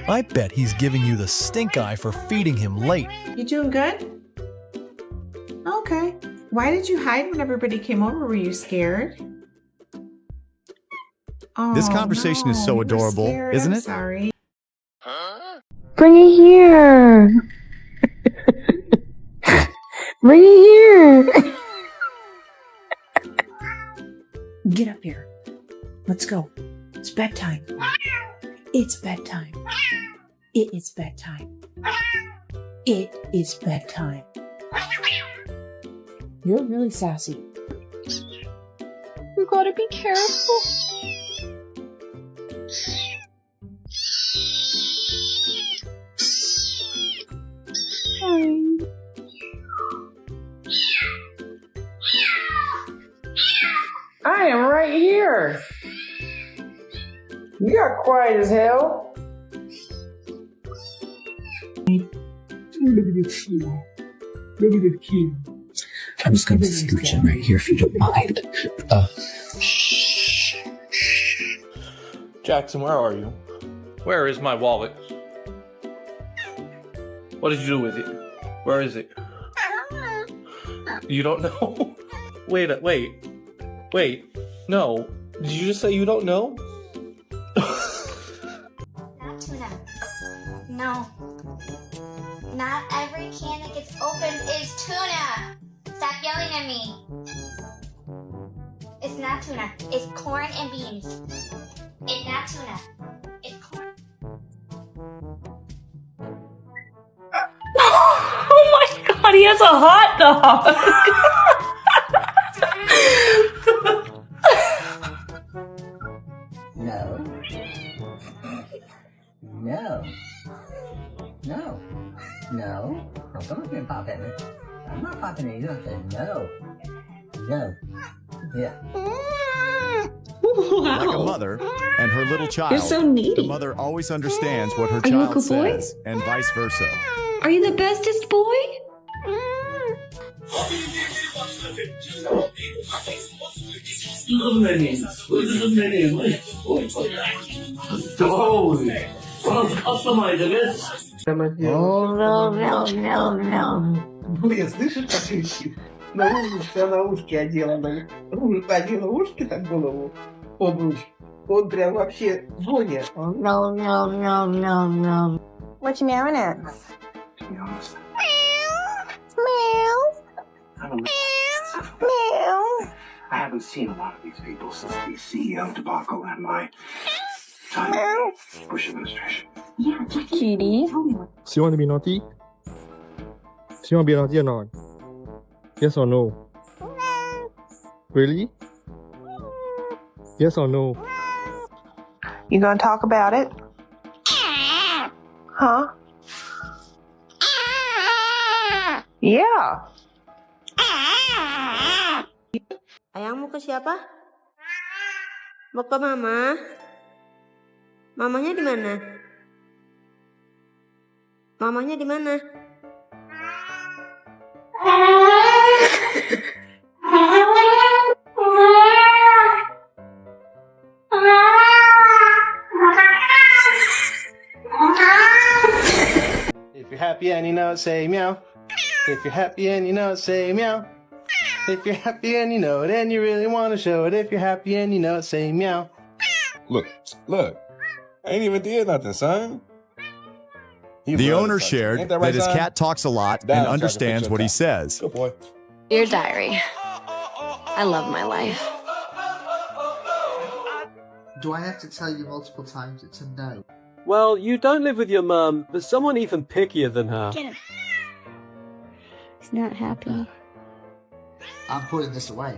I bet he's giving you the stink eye for feeding him late. You doing good? Okay. Why did you hide when everybody came over? Were you scared? Oh, This conversation is so you were adorable, scared. isn't I'm it? Sorry. Bring it here. Bring it here. Get up here. Let's go. It's bedtime. It's bedtime. It is bedtime. It is bedtime. You're really sassy. You gotta be careful. I am right here. You got quiet as hell. Look at this kid. Look at this kid. I'm just gonna scooch in right here if you don't mind. Jackson, where are you? Where is my wallet? What did you do with it? Where is it? You don't know? Wait. No. Did you just say you don't know? Not tuna. No. Not every can that gets opened is tuna. Stop yelling at me. It's not tuna. It's corn and beans. It's not tuna. It's corn. Oh my god, he has a hot dog. No. No. No. No. Don't come up here and pop at me. I'm not popping at you. I said no. No. Yeah. Wow. Like a mother and her little child, You're so needy. the mother always understands what her Are you a child good boy? says, and vice versa. Are you the bestest boy? Блин, слышишь, как кричит? На уши, на ушки одела. Одела ушки так голову. Обруч. Он прям вообще Боня. What you meowing at? To be honest, Meow. I don't Meow. I haven't seen a lot of these people since the CEO debacle and my time in the Bush administration. Kitty. So you want to be naughty? So you want to be naughty or not? Yes or no? Really? Yes or no? You gonna talk about it? Huh? Yeah. Ayang mau ke siapa? Mau ke mama? Mamanya di mana? Mamanya di mana? If you're happy and you know it, say meow. If you're happy and you know it, say meow. If you're happy and you know it and you really want to show it, if you're happy and you know it, say meow. Look. I ain't even did nothing, son. The owner shared that his cat talks a lot and understands what he says. Good boy. Dear diary, I love my life. Do I have to tell you multiple times it's a no? Well, you don't live with your mum, but someone even pickier than her. Get him. He's not happy. I'm putting this away.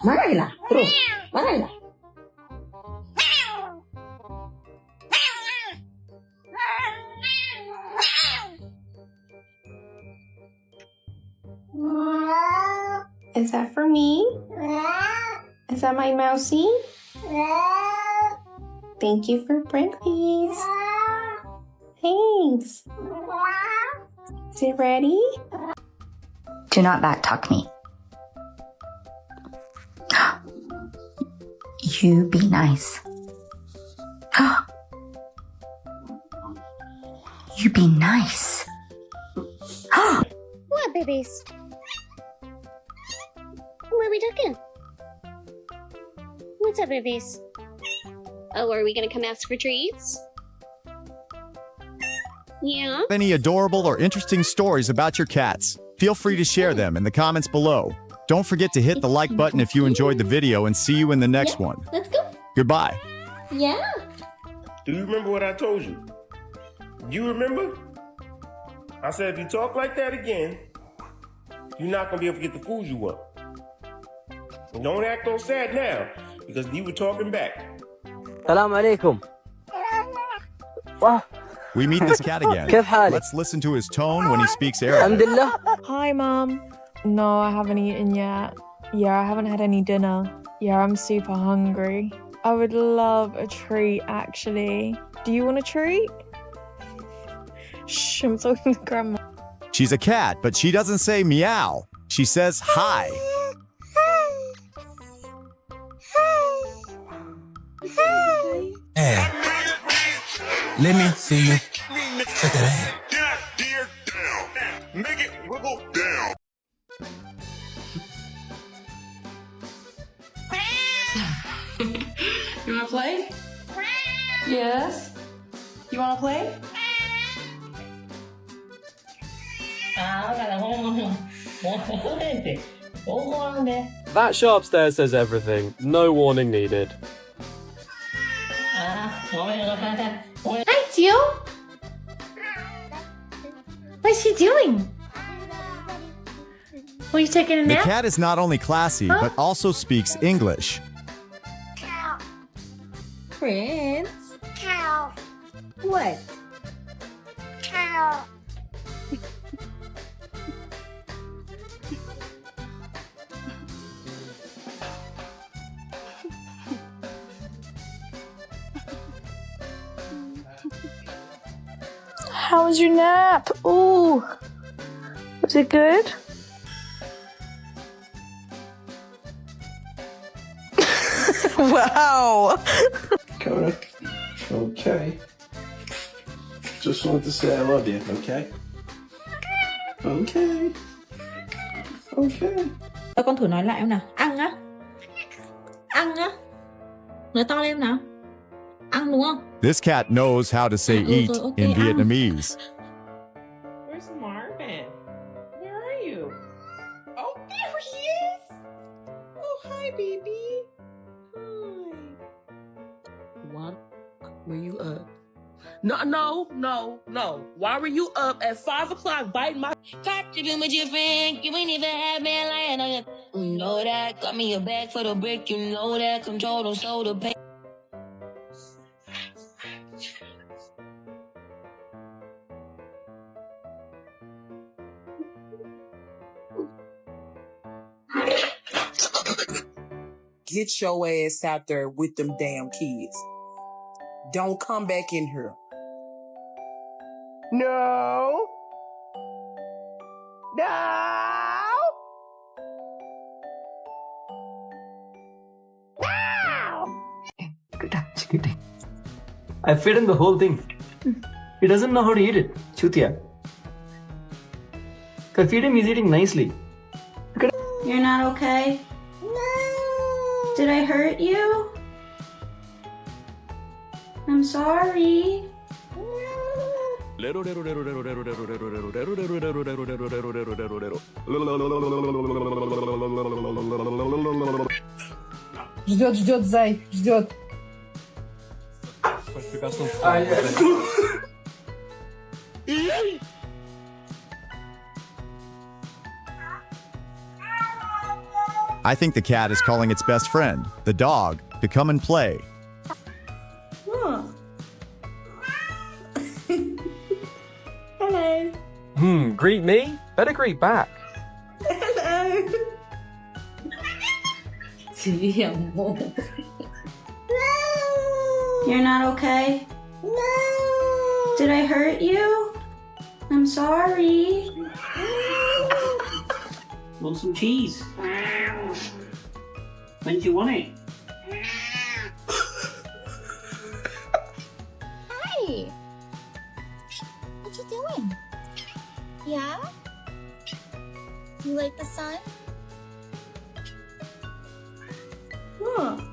Marahin lah, terus. Marahin lah. Is that for me? Is that my mousy? Thank you for breakfast. Thanks. Is it ready? Do not backtalk me. You be nice. You be nice. What, babies? Where are we talking? What's up, babies? Oh, are we gonna come ask for treats? Yeah? Any adorable or interesting stories about your cats? Feel free to share them in the comments below. Don't forget to hit the like button if you enjoyed the video, and see you in the next one. Let's go. Goodbye. Yeah. Do you remember what I told you? You remember? I said if you talk like that again, you're not gonna be able to get the food you want. And don't act all sad now, because you were talking back. Salam alaikum. Wow. We meet this cat again. Let's listen to his tone when he speaks Arabic. Hi, Mum. No, I haven't eaten yet. Yeah, I haven't had any dinner. Yeah, I'm super hungry. I would love a treat, actually. Do you want a treat? Shh, I'm talking to Grandma. She's a cat, but she doesn't say meow. She says hi. Hey, let me see you. Check that Make it wiggle down. You wanna play? Yes? You wanna play? That show upstairs says everything. No warning needed. Hi, Teal. What's she doing? Are you taking a The nap? cat is not only classy, but also speaks English. Prince. Cow. What? Cow. How was your nap? Ooh. Was it good? Wow. Coda. Okay. Just wanted to say I love you, okay? Okay. Okay. Con thử nói lại em nào. Ăn á. Ăn á. Nói to lên nào. Ăn đúng không? This cat knows how to say eat in Vietnamese. Where's Marvin? Where are you? Oh, there he is! Oh, hi, baby. Hi. What? Were you up? No. Why were you up at 5 o'clock biting my... Talk to you with your friend, you ain't even have man lying on you. You know that, got me a bag for the brick, you know that, control don't show the pay. Get your ass out there with them damn kids. Don't come back in here. No. No. I fed him the whole thing. He doesn't know how to eat it. Chutia. If I feed him, he's eating nicely. You're not okay? No. Did I hurt you? I'm sorry. Ждет, зай, ждет. I think the cat is calling its best friend, the dog, to come and play. Huh. Hello. Greet me? Better greet back. Hello. Sí, amor. You're not okay? No. Did I hurt you? I'm sorry. Want some cheese? When do you want it? Hi. What you doing? Yeah? You like the sun? Huh.